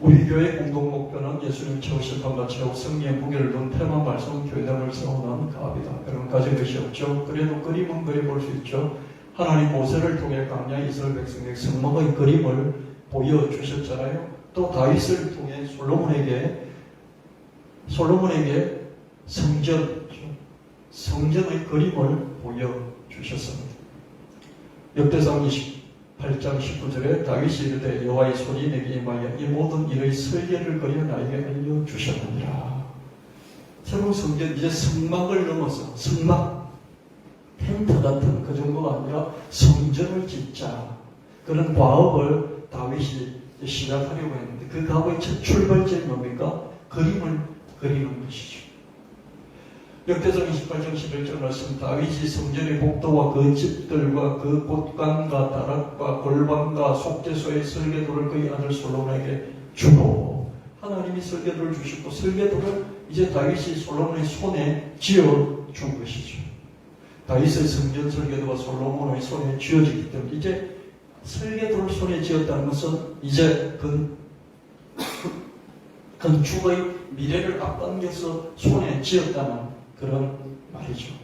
우리 교회 공동 목표는 예수님 채우실 밤과 채우 승리의 무게를 둔 테마 말씀 교회당을 세우는 가업이다. 여러분 가진 것이 없죠. 그래도 그림은 그려볼 수 있죠. 하나님 모세를 통해 광야 이스라엘 백성에게 성막의 그림을 보여주셨잖아요. 또 다윗을 통해 솔로몬에게 성전의 그림을 보여주셨습니다. 역대상 28장 19절에 다윗이 이르되 여호와의 손이 내게 임하여 이 모든 일의 설계를 그려 나에게 알려주셨느니라. 새로운 성전, 이제 성막을 넘어서 성막, 텐트 같은 그 정도가 아니라 성전을 짓자. 그런 과업을 다윗이 시작하려고 했는데 그 과업의 첫 출발점이 뭡니까? 그림을 그리는 것이죠. 역대상 28장 11절 말씀, 다윗이 성전의 복도와 그 집들과 그 곳간과 다락과 골방과 속죄소의 설계도를 그의 아들 솔로몬에게 주고, 하나님이 설계도를 주시고 설계도를 이제 다윗이 솔로몬의 손에 쥐어 준 것이죠. 다윗의 성전 설계도가 솔로몬의 손에 쥐어지기 때문에 이제 설계도를 손에 쥐었다는 것은 이제 건축의 미래를 앞당겨서 손에 쥐었다는 그런 말이죠.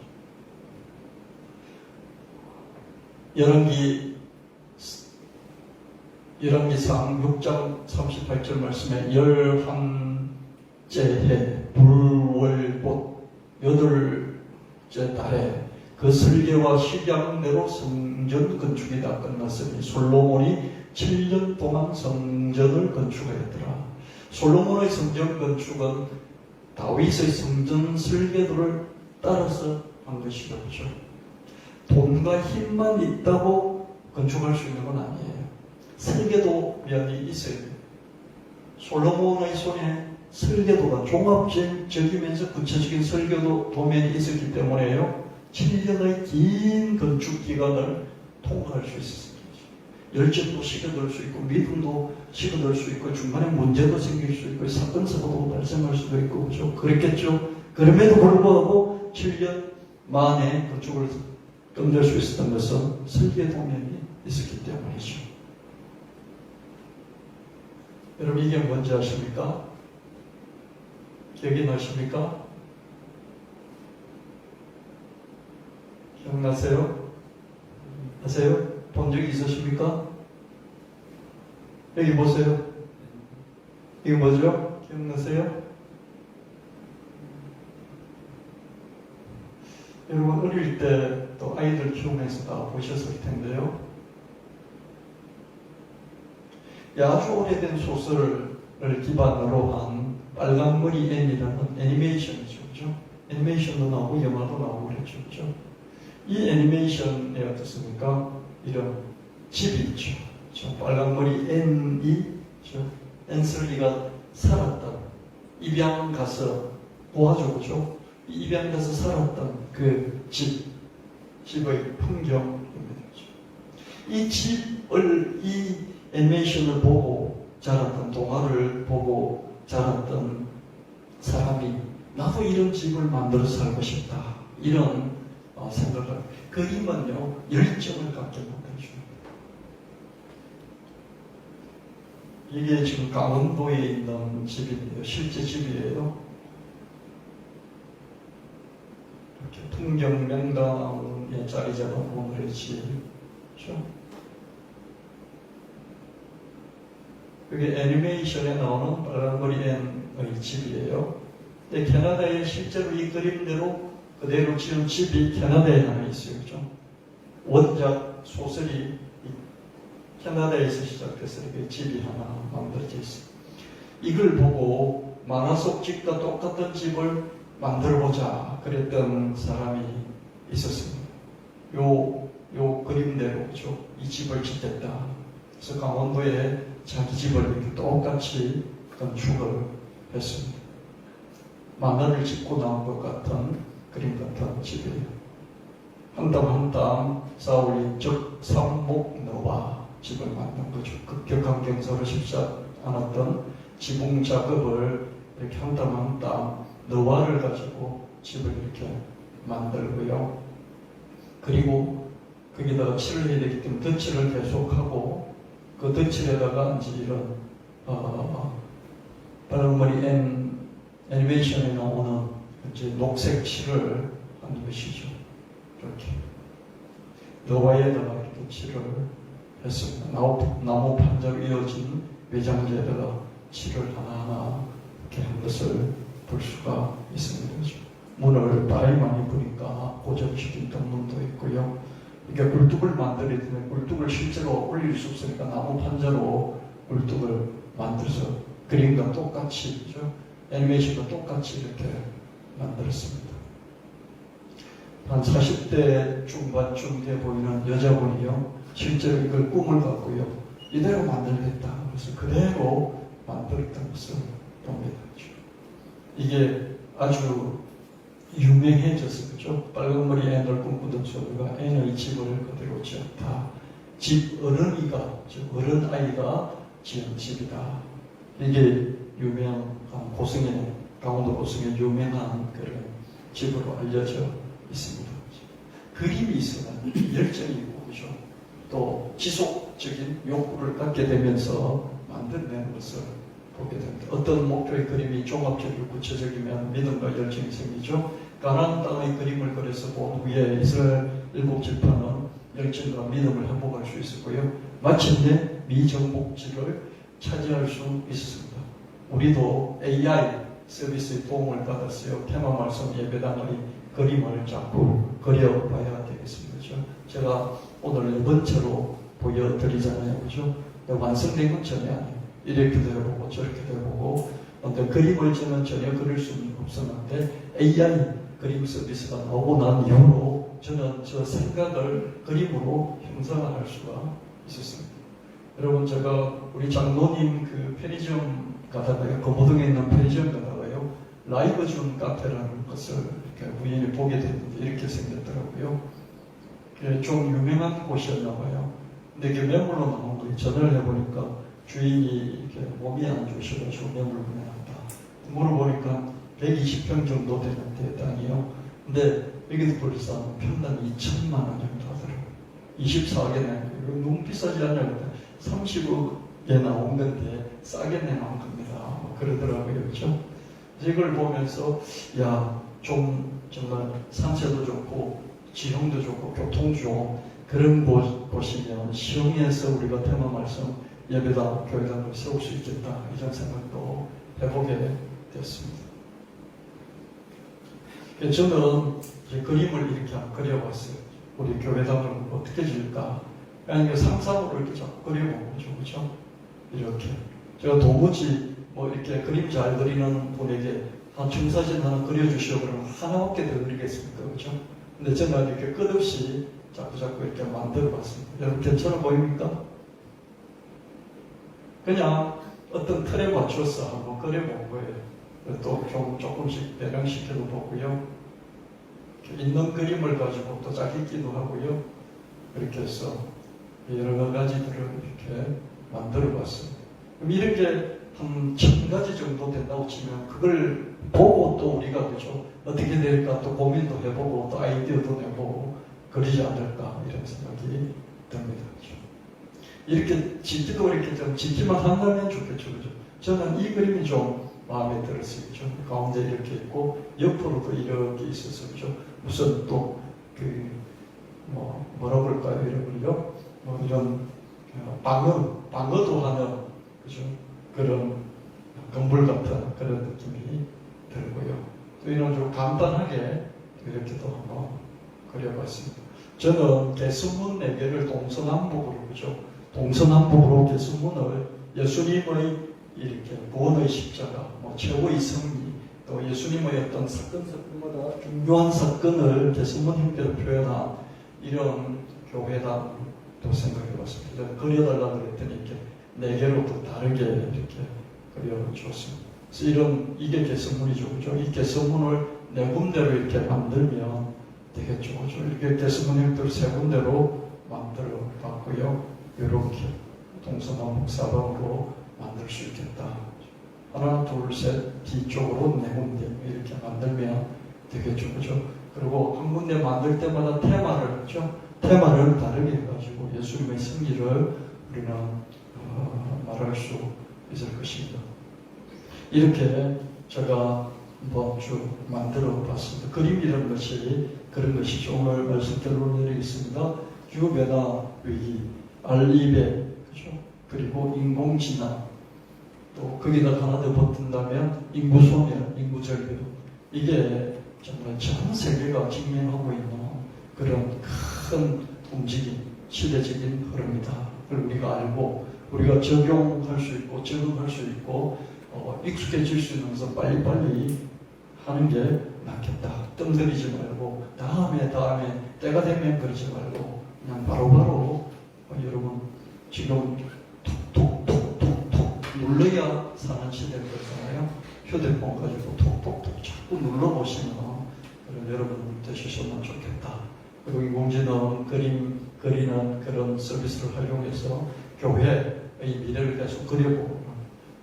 열왕기상 6장 38절 말씀에 11째 해 불월봇 8째 달에 그 설계와 식양대로 성전 건축이 다 끝났으니 솔로몬이 7년 동안 성전을 건축하였더라. 솔로몬의 성전 건축은 다윗의 성전 설계도를 따라서 한 것이 없죠. 돈과 힘만 있다고 건축할 수 있는 건 아니에요. 설계도면이 있어야 돼요. 솔로몬의 손에 설계도가 종합적이면서 구체적인 설계도 도면이 있었기 때문에요. 7년의 긴 건축 기간을 통과할 수 있었습니다. 열정도 식어들 수 있고 믿음도 식어들 수 있고 중간에 문제도 생길 수 있고 사건 사고도 발생할 수도 있고 그렇죠. 그랬겠죠. 그럼에도 불구하고 7년 만에 건축을 끝낼 수 있었던 것은 설계도면이 있었기 때문이죠. 여러분 이게 뭔지 아십니까? 기억이 나십니까? 기억나세요? 아세요? 본 적이 있으십니까? 여기 보세요. 이게 뭐죠? 기억나세요? 여러분 어릴 때 또 아이들 키우면서 다 보셨을 텐데요. 아주 오래된 소설을 기반으로 한 빨강머리 앤이라는 애니메이션이죠. 그렇죠? 애니메이션도 나오고 영화도 나오고 그랬죠. 그렇죠? 이 애니메이션에 어떻습니까? 이런 집이 있죠. 빨강머리 앤이 앤슬리가 살았던 입양 가서 도와줘 보죠. 입양 가서 살았던 그 집의 풍경입니다. 이 집을 이 애니메이션을 보고 자랐던 동화를 보고 자랐던 사람이 나도 이런 집을 만들어서 살고 싶다 이런 생각을 그림은요 열정을 갖게 만들어줍니다. 이게 지금 강원도에 있는 집입니다. 실제 집이에요. 이렇게 풍경 명당에 자리 잡은 오늘의 집. 그렇죠? 여기 애니메이션에 나오는 빨간머리 앤의 집이에요. 근데 캐나다에 실제로 이 그림대로 그대로 지은 집이 캐나다에 하나 있어요. 그렇죠? 원작 소설이 캐나다에서 시작돼서 이렇게 집이 하나 만들어져 있어요. 이걸 보고 만화 속 집과 똑같은 집을 만들어보자 그랬던 사람이 있었습니다. 요 그림대로 그렇죠? 이 집을 짓겠다. 그래서 강원도에 자기 집을 이렇게 똑같이 건축을 했습니다. 만화를 짓고 나온 것 같은 그림 같은 집이에요. 한 땀 한 땀 쌓아올린 적삼목 너와 집을 만든 거죠. 급격한 경사로 쉽지 않았던 지붕 작업을 이렇게 한 땀 한 땀 너와를 가지고 집을 이렇게 만들고요. 그리고 거기다가 칠을 해야 되기 때문에 덧칠을 계속하고 그 덧칠에다가 이제 이런 빨강머리 애니메이션에 나오는 이제 녹색 칠을 한 것이죠. 이렇게 너와에다가 이렇게 칠을 했습니다. 나무 판자로 이어진 외장재에다가 칠을 하나하나 이렇게 한 것을 볼 수가 있습니다. 문을 빨리 많이 보니까 고정시킨 덕문도 있고요. 이게 굴뚝을 만들어야 되면 굴뚝을 실제로 올릴 수 없으니까 나무 판자로 굴뚝을 만들어서 그림과 똑같이, 그죠? 애니메이션과 똑같이 이렇게 만들었습니다. 한 40대 중반쯤 돼 보이는 여자분이요, 실제로 이걸 꿈을 갖고요, 이대로 만들겠다. 그래서 그대로 만들었던 것을 봅니다. 이게 아주 유명해져서, 그죠? 빨간머리 애널 꿈꾸던 소리가 애널 집을 그대로 지었다. 집 어른이가, 즉 어른아이가 지은 집이다. 이게 유명한 고성에, 강원도 고성에 유명한 그런 집으로 알려져 있습니다. 그림이 있으면 열정이 있고, 그죠? 또 지속적인 욕구를 갖게 되면서 만들어내는 것을 보게 됩니다. 어떤 목표의 그림이 종합적이고 구체적이면 믿음과 열정이 생기죠. 가나안 땅의 그림을 그려서 본 후에 이스라엘 7지파는 열정과 믿음을 회복할 수 있었고요. 마침내 미정복지를 차지할 수 있었습니다. 우리도 AI 서비스의 도움을 받았어요. 테마 말씀 예배당의 그림을 자꾸 그려봐야 되겠습니다. 그렇죠? 제가 오늘 4번째로 보여드리잖아요. 그렇죠? 완성된 건 전혀 아니에요. 이렇게도 해보고 저렇게도 해보고, 근데 그림을 저는 전혀 그릴 수는 없었는데 AI 그림 서비스가 나오고 난 이후로 저는 저 생각을 그림으로 형상화할 수가 있었습니다. 여러분, 제가 우리 장로님 그 편의점 가다가요, 거모동에 있는 편의점 가다가요, 라이브준 카페라는 것을 이렇게 우연히 보게 됐는데 이렇게 생겼더라고요. 좀 유명한 곳이었나 봐요. 근데 이게 매물로 나온 거예요. 전화를 해보니까 주인이 이렇게 몸이 안 좋으셔가지고 매물을 보내놨다. 물어보니까 120평 정도 되는 땅이요. 근데 여기도 벌써 평당 2천만 원 정도 하더라고요. 24억에 낸 거예요. 너무 비싸지 않냐고. 30억에 나온 건데 싸게 내놓은 겁니다. 그러더라고요. 그렇죠? 이걸 보면서 좀 정말 산세도 좋고 지형도 좋고 교통도 좋은 그런 곳이면 시흥에서 우리가 테마 말씀 예배당, 교회당을 세울 수 있겠다, 이런 생각도 해보게 됐습니다. 저는 이제 그림을 이렇게 그려봤어요. 우리 교회당을 어떻게 지을까? 그냥 상상으로 이렇게 자꾸 그려본 거죠. 그렇죠? 이렇게. 제가 도무지 이렇게 그림 잘 그리는 분에게 한 청사진 하나 그려주시오 그러면 하나밖에 더 그리겠습니까? 그렇죠? 근데 저는 이렇게 끝없이 자꾸 이렇게 만들어 봤습니다. 여러분 괜찮아 보입니까? 그냥 어떤 틀에 맞춰서 한번 그려본 거예요. 또 조금씩 배경시켜도 보고요. 있는 그림을 가지고 또 짜깁기도 하고요. 이렇게 해서 여러 가지들을 이렇게 만들어 봤습니다. 그럼 이런 게 한 1000가지 정도 된다고 치면 그걸 보고 또 우리가 그죠? 어떻게 될까 또 고민도 해보고 또 아이디어도 내보고 그러지 않을까 이런 생각이 듭니다. 그죠? 이렇게 짓기도 이렇게 좀 짓기만 한다면 좋겠죠. 그죠? 저는 이 그림이 좀 마음에 들었어요. 그죠? 가운데 이렇게 있고 옆으로도 이렇게 있어서 그죠? 무슨 또 뭐라고 그럴까요? 이런걸요? 이런 방어도 하는 그죠? 그런 건물 같은 그런 느낌이 들고요. 또 이런 좀 간단하게 이렇게도 한번 그려봤습니다. 저는 개수문 4개를 동서남북으로 그죠? 동서남북으로 개수문을 예수님의 이렇게 구원의 십자가, 최후의 승리, 또 예수님의 어떤 사건마다 중요한 사건을 개수문 형태로 표현한 이런 교회당도 생각해봤습니다. 그려달라고 그랬더니 이렇게 4개로 또 다르게 이렇게 그려주었습니다. 그래서 이게 개수문이죠. 그죠? 이 개수문을 4군데로 이렇게 만들면 되겠죠. 그죠? 이렇게 개수문 형태로 3군데로 만들어 봤고요. 이렇게 동서남북 사방으로 만들 수 있겠다. 하나, 둘, 셋, 뒤쪽으로 4군데 이렇게 만들면 되겠죠. 그죠? 그리고 한 군데 만들 때마다 테마를, 그죠? 테마를 다르게 해가지고 예수님의 승리를 우리는 말할 수 있을 것입니다. 이렇게 제가 한번 쭉 만들어 봤습니다. 그림이라는 것이 그런 것이죠. 오늘 말씀대로 내리겠습니다. 기후변화 위기, R200, 그죠? 그리고 인공지능, 또 거기다 하나 더 붙는다면 인구소멸, 인구절벽. 이게 정말 전 세계가 직면하고 있는 그런 큰 움직임, 시대적인 흐름이다. 그걸 우리가 알고 우리가 적용할 수 있고 적응할 수 있고 익숙해질 수 있는 것을 빨리빨리 하는 게 낫겠다. 뜸들이지 말고 다음에 때가 되면 그러지 말고 그냥 바로바로 여러분 지금 톡톡톡톡톡 눌러야 사는 시대가 됐잖아요. 휴대폰 가지고 톡톡톡 자꾸 눌러보시는 그런 여러분 되셨으면 좋겠다. 그리고 인공지능 그리는 그런 서비스를 활용해서 교회의 미래를 계속 그려보고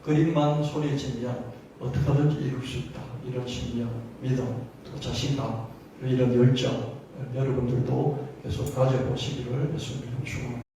그림만 손에 쥐면 어떻게든지 이룰 수 있다. 이런 신념, 믿음, 또 자신감, 이런 열정 여러분들도 계속 가져보시기를 예수님 축원합니다.